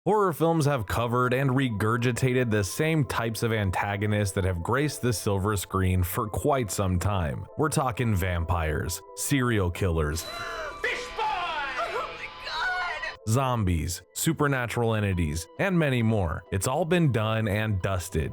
Horror films have covered and regurgitated the same types of antagonists that have graced the silver screen for quite some time. We're talking vampires, serial killers, zombies, supernatural entities, and many more. It's all been done and dusted,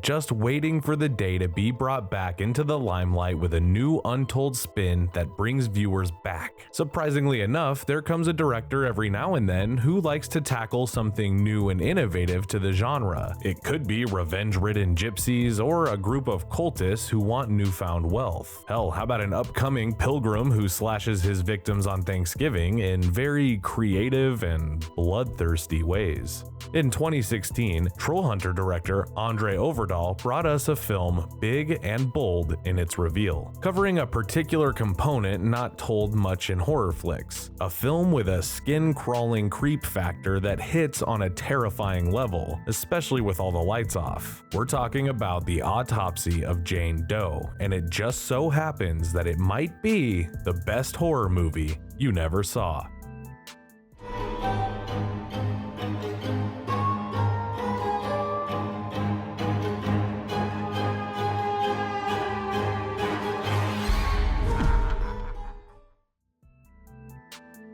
just waiting for the day to be brought back into the limelight with a new untold spin that brings viewers back. Surprisingly enough, there comes a director every now and then who likes to tackle something new and innovative to the genre. It could be revenge-ridden gypsies or a group of cultists who want newfound wealth. Hell, how about an upcoming pilgrim who slashes his victims on Thanksgiving in very creative and bloodthirsty ways? In 2016, Trollhunter director Andre Ovredal brought us a film big and bold in its reveal, covering a particular component not told much in horror flicks. A film with a skin-crawling creep factor that hits on a terrifying level, especially with all the lights off. We're talking about the Autopsy of Jane Doe, and it just so happens that it might be the best horror movie you never saw.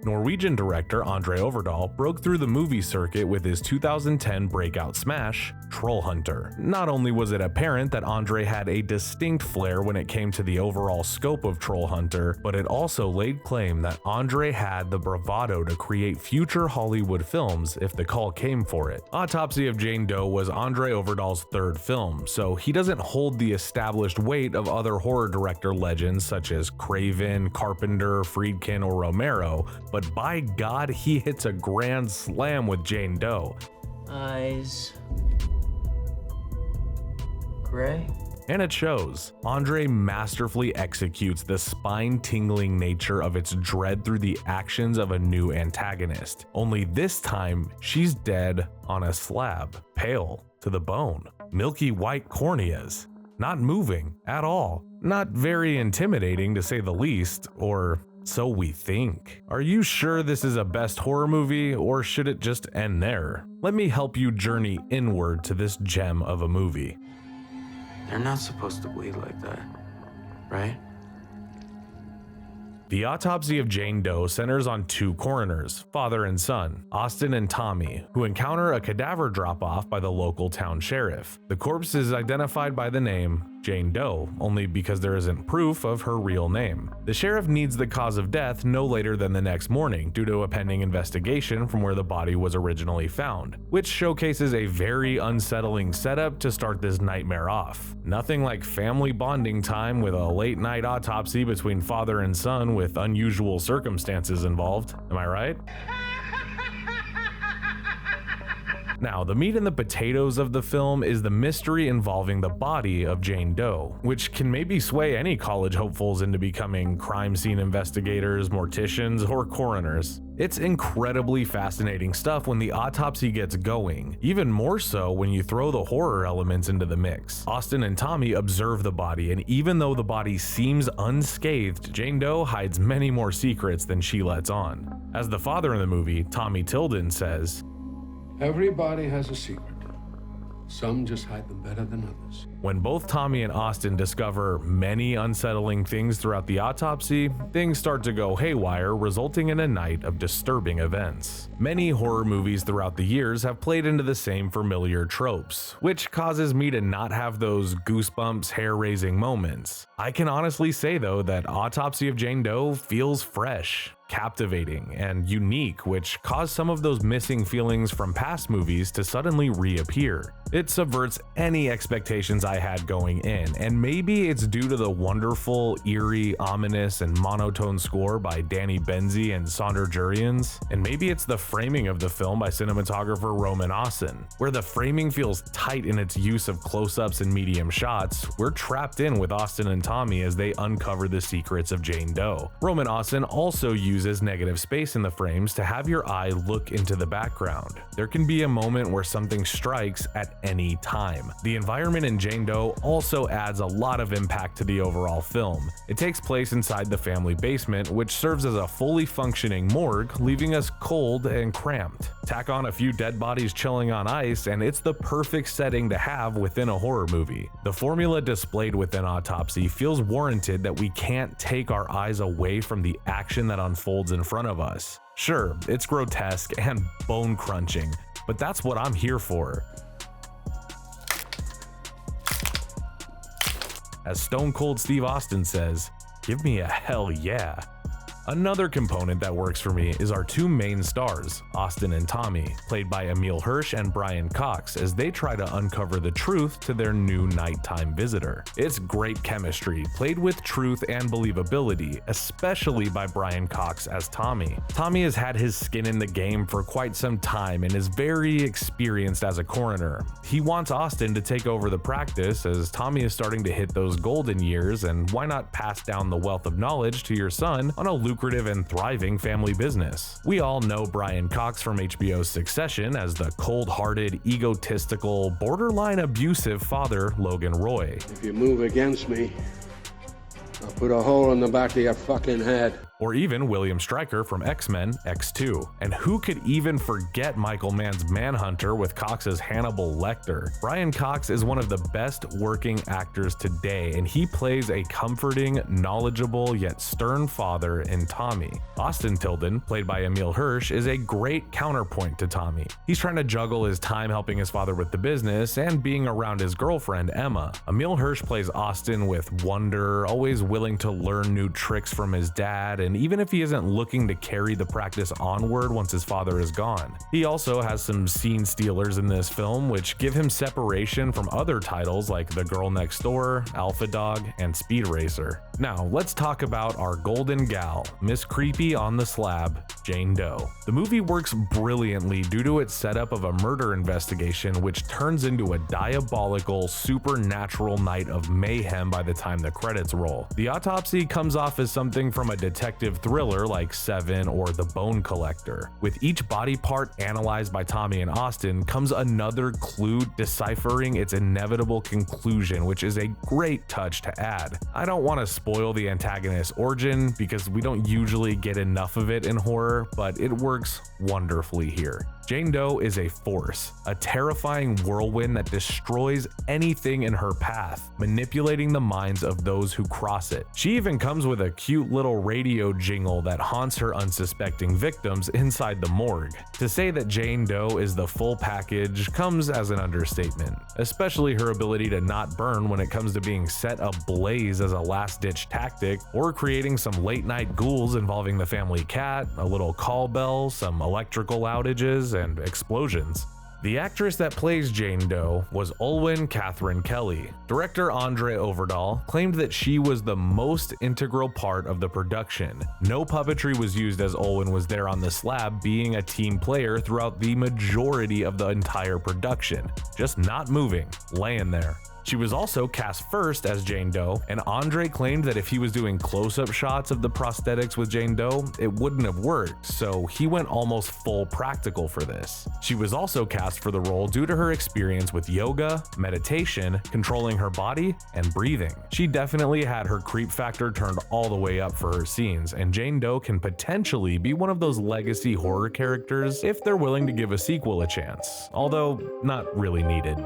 Norwegian director Andre Ovredal broke through the movie circuit with his 2010 breakout smash, Trollhunter. Not only was it apparent that Andre had a distinct flair when it came to the overall scope of Trollhunter, but it also laid claim that Andre had the bravado to create future Hollywood films if the call came for it. Autopsy of Jane Doe was Andre Ovredal's third film, so he doesn't hold the established weight of other horror director legends such as Craven, Carpenter, Friedkin, or Romero, but by God, he hits a grand slam with Jane Doe. Eyes gray? And it shows. Andre masterfully executes the spine-tingling nature of its dread through the actions of a new antagonist. Only this time, she's dead on a slab, pale to the bone, milky white corneas, not moving at all. Not very intimidating to say the least, or so we think. Are you sure this is a best horror movie, or should it just end there? Let me help you journey inward to this gem of a movie. They're not supposed to bleed like that, right? The Autopsy of Jane Doe centers on two coroners, father and son, Austin and Tommy, who encounter a cadaver drop-off by the local town sheriff. The corpse is identified by the name Jane Doe, only because there isn't proof of her real name. The sheriff needs the cause of death no later than the next morning due to a pending investigation from where the body was originally found, which showcases a very unsettling setup to start this nightmare off. Nothing like family bonding time with a late-night autopsy between father and son with unusual circumstances involved. Am I right? Now, the meat and the potatoes of the film is the mystery involving the body of Jane Doe, which can maybe sway any college hopefuls into becoming crime scene investigators, morticians, or coroners. It's incredibly fascinating stuff when the autopsy gets going, even more so when you throw the horror elements into the mix. Austin and Tommy observe the body, and even though the body seems unscathed, Jane Doe hides many more secrets than she lets on. As the father in the movie, Tommy Tilden, says, "Everybody has a secret. Some just hide them better than others." When both Tommy and Austin discover many unsettling things throughout the autopsy, things start to go haywire, resulting in a night of disturbing events. Many horror movies throughout the years have played into the same familiar tropes, which causes me to not have those goosebumps, hair-raising moments. I can honestly say though that Autopsy of Jane Doe feels fresh, captivating, and unique, which caused some of those missing feelings from past movies to suddenly reappear. It subverts any expectations I had going in, and maybe it's due to the wonderful, eerie, ominous, and monotone score by Danny Benzi and Sonder Jurians, and maybe it's the framing of the film by cinematographer Roman Austin. Where the framing feels tight in its use of close-ups and medium shots, we're trapped in with Austin and Tommy as they uncover the secrets of Jane Doe. Roman Austin also used uses negative space in the frames to have your eye look into the background. There can be a moment where something strikes at any time. The environment in Jane Doe also adds a lot of impact to the overall film. It takes place inside the family basement, which serves as a fully functioning morgue, leaving us cold and cramped. Tack on a few dead bodies chilling on ice, and it's the perfect setting to have within a horror movie. The formula displayed within Autopsy feels warranted that we can't take our eyes away from the action that unfolds in front of us. Sure, it's grotesque and bone-crunching, but that's what I'm here for. As Stone Cold Steve Austin says, "Give me a hell yeah." Another component that works for me is our two main stars, Austin and Tommy, played by Emile Hirsch and Brian Cox, as they try to uncover the truth to their new nighttime visitor. It's great chemistry, played with truth and believability, especially by Brian Cox as Tommy. Tommy has had his skin in the game for quite some time and is very experienced as a coroner. He wants Austin to take over the practice, as Tommy is starting to hit those golden years, and why not pass down the wealth of knowledge to your son on a lucrative and thriving family business. We all know Brian Cox from HBO's Succession as the cold-hearted, egotistical, borderline abusive father Logan Roy. If you move against me, I'll put a hole in the back of your fucking head. Or even William Stryker from X-Men X2. And who could even forget Michael Mann's Manhunter with Cox's Hannibal Lecter? Brian Cox is one of the best working actors today, and he plays a comforting, knowledgeable, yet stern father in Tommy. Austin Tilden, played by Emile Hirsch, is a great counterpoint to Tommy. He's trying to juggle his time helping his father with the business and being around his girlfriend, Emma. Emile Hirsch plays Austin with wonder, always willing to learn new tricks from his dad, and even if he isn't looking to carry the practice onward once his father is gone. He also has some scene stealers in this film, which give him separation from other titles like The Girl Next Door, Alpha Dog, and Speed Racer. Now, let's talk about our golden gal, Miss Creepy on the Slab, Jane Doe. The movie works brilliantly due to its setup of a murder investigation, which turns into a diabolical, supernatural night of mayhem by the time the credits roll. The autopsy comes off as something from a detective thriller like Seven or The Bone Collector. With each body part analyzed by Tommy and Austin comes another clue deciphering its inevitable conclusion, which is a great touch to add. I don't want to spoil the antagonist's origin because we don't usually get enough of it in horror, but it works wonderfully here. Jane Doe is a force, a terrifying whirlwind that destroys anything in her path, manipulating the minds of those who cross it. She even comes with a cute little radio jingle that haunts her unsuspecting victims inside the morgue. To say that Jane Doe is the full package comes as an understatement, especially her ability to not burn when it comes to being set ablaze as a last-ditch tactic, or creating some late-night ghouls involving the family cat, a little call bell, some electrical outages, and explosions. The actress that plays Jane Doe was Olwen Catherine Kelly. Director Andre Ovredal claimed that she was the most integral part of the production. No puppetry was used, as Olwen was there on the slab being a team player throughout the majority of the entire production, just not moving, laying there. She was also cast first as Jane Doe, and Andre claimed that if he was doing close-up shots of the prosthetics with Jane Doe, it wouldn't have worked, so he went almost full practical for this. She was also cast for the role due to her experience with yoga, meditation, controlling her body, and breathing. She definitely had her creep factor turned all the way up for her scenes, and Jane Doe can potentially be one of those legacy horror characters if they're willing to give a sequel a chance, although not really needed.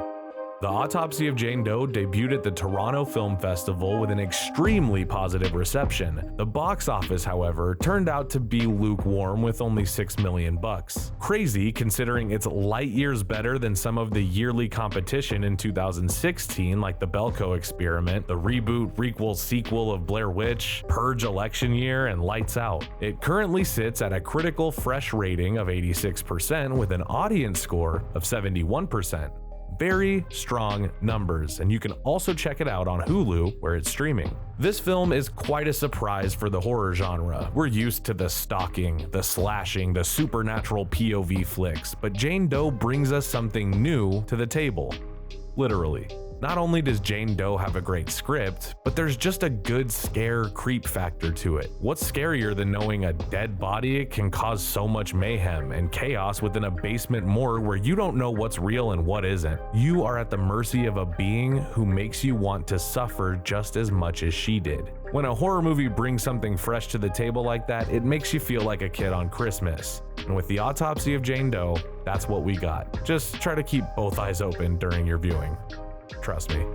The Autopsy of Jane Doe debuted at the Toronto Film Festival with an extremely positive reception. The box office, however, turned out to be lukewarm with only $6 million. Crazy considering it's light years better than some of the yearly competition in 2016 like The Belko Experiment, the reboot, requel, sequel of Blair Witch, Purge Election Year, and Lights Out. It currently sits at a critical fresh rating of 86% with an audience score of 71%. Very strong numbers, and you can also check it out on Hulu where it's streaming. This film is quite a surprise for the horror genre. We're used to the stalking, the slashing, the supernatural POV flicks, but Jane Doe brings us something new to the table. Literally. Not only does Jane Doe have a great script, but there's just a good scare creep factor to it. What's scarier than knowing a dead body can cause so much mayhem and chaos within a basement morgue where you don't know what's real and what isn't? You are at the mercy of a being who makes you want to suffer just as much as she did. When a horror movie brings something fresh to the table like that, it makes you feel like a kid on Christmas. And with the Autopsy of Jane Doe, that's what we got. Just try to keep both eyes open during your viewing. Trust me.